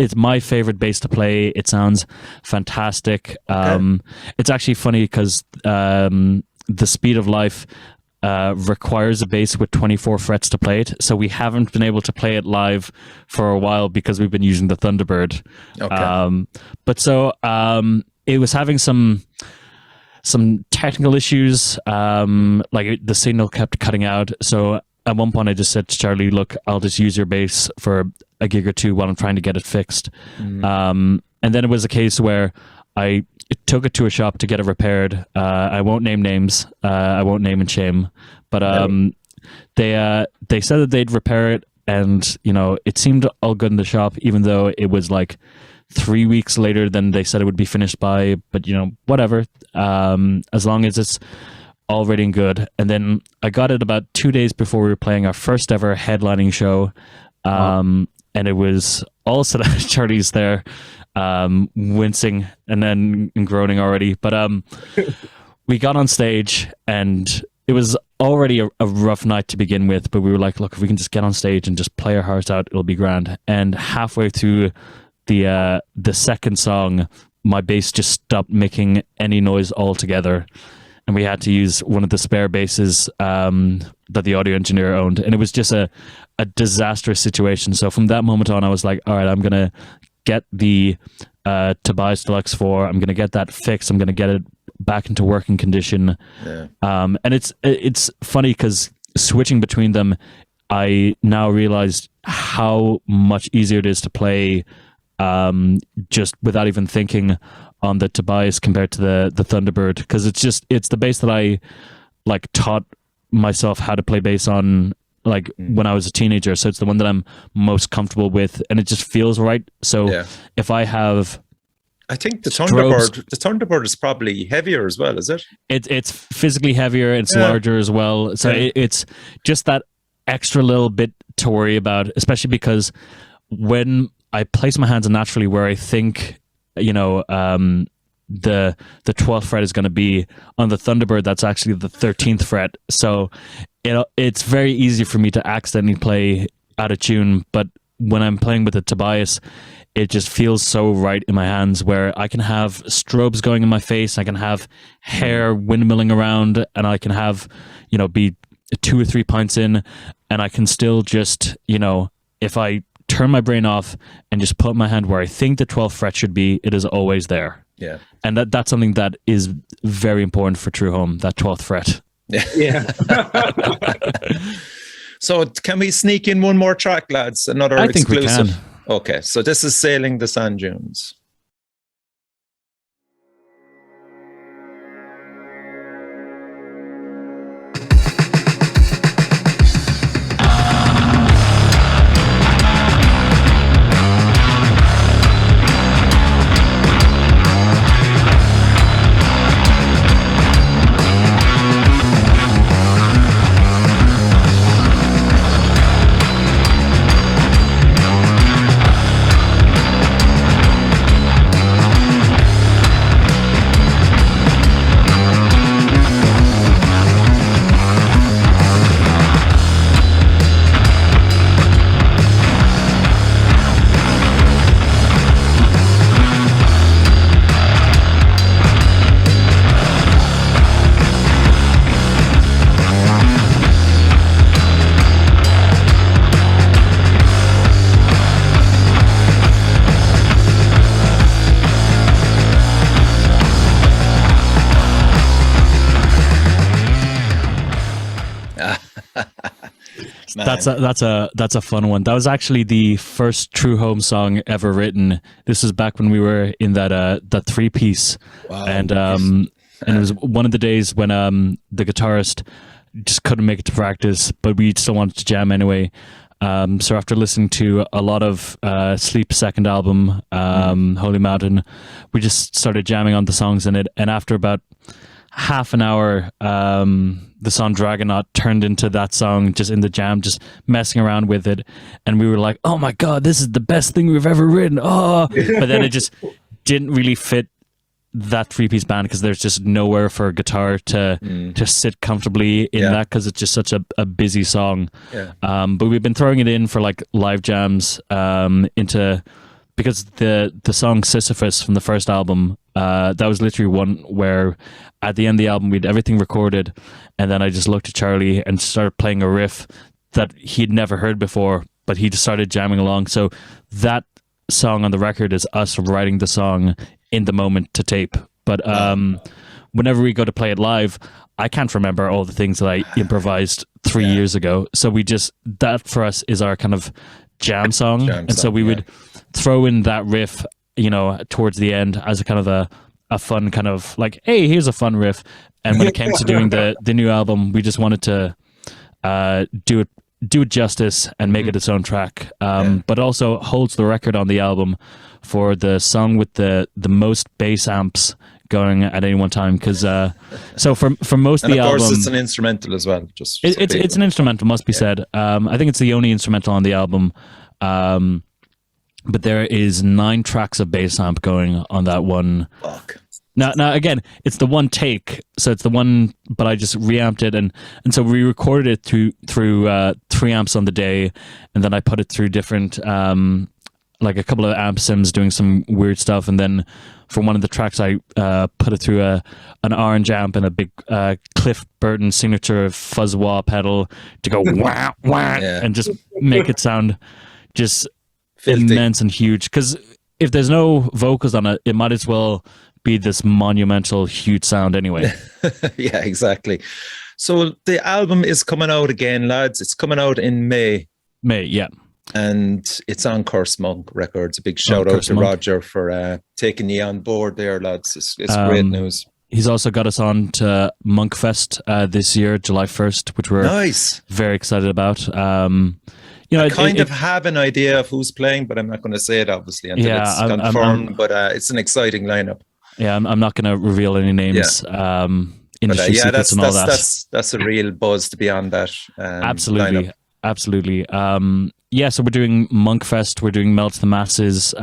Speaker 2: it's my favorite bass to play. It sounds fantastic. It's actually funny because the Speed of Life requires a bass with 24 frets to play it, so we haven't been able to play it live for a while because we've been using the Thunderbird. It was having some technical issues, like the signal kept cutting out. So at one point I just said to Charlie, look, I'll just use your bass for a gig or two while I'm trying to get it fixed. And then it was a case where I took it to a shop to get it repaired. I won't name names. I won't name and shame. But they said that they'd repair it, and it seemed all good in the shop, even though it was like 3 weeks later than they said it would be finished by. But whatever. As long as it's all ready and good. And then I got it about 2 days before we were playing our first ever headlining show. And it was also Charlie's there, wincing and then groaning already. But we got on stage, and it was already a rough night to begin with. But we were like, look, if we can just get on stage and just play our hearts out, it'll be grand. And halfway through the second song, my bass just stopped making any noise altogether, and we had to use one of the spare basses that the audio engineer owned, and it was just a disastrous situation. So from that moment on, I was like, all right, I'm gonna get the Tobias Deluxe 4. I'm gonna get that fixed. I'm gonna get it back into working condition. And it's funny because switching between them, I now realized how much easier it is to play just without even thinking on the Tobias compared to the Thunderbird, because it's the bass that I like taught myself how to play bass on when I was a teenager, so it's the one that I'm most comfortable with, and it just feels right. So if I have,
Speaker 1: I think the Thunderbird is probably heavier as well, is it?
Speaker 2: It's physically heavier, it's larger as well, so it's just that extra little bit to worry about, especially because when I place my hands naturally where I think the 12th fret is going to be, on the Thunderbird that's actually the 13th fret, so it's very easy for me to accidentally play out of tune. But when I'm playing with the Tobias, it just feels so right in my hands, where I can have strobes going in my face, I can have hair windmilling around, and I can have be 2 or 3 pints in, and I can still just if I turn my brain off and just put my hand where I think the 12th fret should be, it is always there.
Speaker 1: Yeah.
Speaker 2: And that's something that is very important for True Home, that 12th fret.
Speaker 1: Yeah. So can we sneak in one more track, lads? Another exclusive?
Speaker 2: I think we can.
Speaker 1: Okay, so this is Sailing the Sand Dunes.
Speaker 2: That's a fun one. That was actually the first True Home song ever written. This was back when we were in that 3-piece. Wow. And it was one of the days when the guitarist just couldn't make it to practice, but we still wanted to jam anyway. So after listening to a lot of Sleep's second album, Holy Mountain, we just started jamming on the songs in it. And after about half an hour, the song Dragonaut turned into that song just in the jam, just messing around with it. And we were like, oh my God, this is the best thing we've ever written. Oh, but then it just didn't really fit that 3-piece band because there's just nowhere for a guitar to sit comfortably in that, because it's just such a busy song. But we've been throwing it in for like live jams into because the song Sisyphus from the first album, that was literally one where at the end of the album we'd everything recorded, and then I just looked at Charlie and started playing a riff that he'd never heard before, but he just started jamming along. So that song on the record is us writing the song in the moment to tape. But whenever we go to play it live, I can't remember all the things that I improvised 3 years ago. So that for us is our kind of jam song. So we would throw in that riff, towards the end as a kind of a fun kind of like, hey, here's a fun riff. And when it came to doing the new album, we just wanted to do it justice and make it its own track. But also holds the record on the album for the song with the most bass amps going at any one time, because so for most of the album,
Speaker 1: of course it's an instrumental as well.
Speaker 2: It's an instrumental, must be said. I think it's the only instrumental on the album, but there is 9 tracks of bass amp going on that one.
Speaker 1: Fuck.
Speaker 2: Now again, it's the one take, so it's the one, but I just reamped it, and so we recorded it through 3 amps on the day, and then I put it through different like a couple of amp sims doing some weird stuff, and then for one of the tracks I put it through an orange amp and a big Cliff Burton signature fuzz wah pedal to go wah wah and just make it sound just filthy, immense and huge, because if there's no vocals on it, it might as well be this monumental huge sound anyway.
Speaker 1: Yeah, exactly. So the album is coming out again, lads. It's coming out in May,
Speaker 2: yeah, and
Speaker 1: it's on Curse Monk Records. A big shout out to Roger for taking you on board there, lads. It's great news.
Speaker 2: He's also got us on to Monkfest this year, July 1st, which we're very excited about.
Speaker 1: I kind of have an idea of who's playing, but I'm not going to say it obviously until it's confirmed. But it's an exciting lineup.
Speaker 2: Yeah, I'm not going to reveal any names. Industry secrets and all that.
Speaker 1: That's a real buzz to be on that.
Speaker 2: Absolutely,
Speaker 1: lineup.
Speaker 2: Absolutely. So we're doing Monkfest. We're doing Melt the Masses.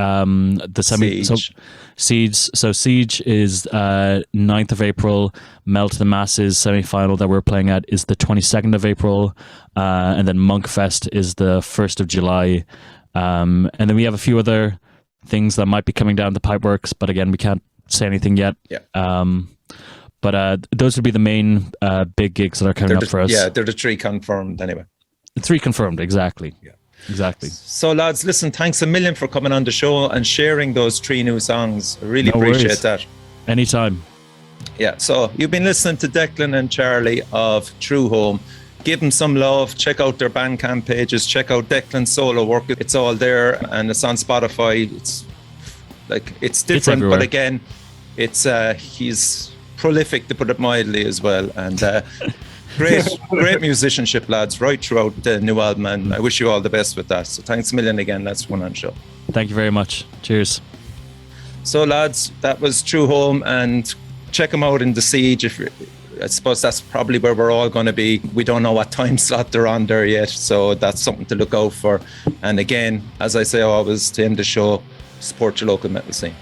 Speaker 2: Siege. So Siege is 9th of April. Melt the Masses semi-final that we're playing at is the 22nd of April, and then Monkfest is the 1st of July. And then we have a few other things that might be coming down the pipeworks, but again, we can't say anything yet. But those would be the main big gigs that are coming up for us.
Speaker 1: Yeah, they're the 3 confirmed anyway.
Speaker 2: 3 confirmed, exactly. Yeah. Exactly.
Speaker 1: So lads, listen, thanks a million for coming on the show and sharing those 3 new songs. I really appreciate that.
Speaker 2: Anytime.
Speaker 1: Yeah, so you've been listening to Declan and Charlie of True Home. Give them some love. Check out their Bandcamp pages. Check out Declan's solo work. It's all there, and it's on Spotify. It's different, but again, it's he's prolific, to put it mildly, as well. And great musicianship, lads, right throughout the new album, and I wish you all the best with that. So thanks a million again. That's one on show.
Speaker 2: Thank you very much. Cheers.
Speaker 1: So lads, that was True Home, and check them out in the Siege. I suppose that's probably where we're all going to be. We don't know what time slot they're on there yet, so that's something to look out for. And again, as I say always to end the show, support your local metal scene.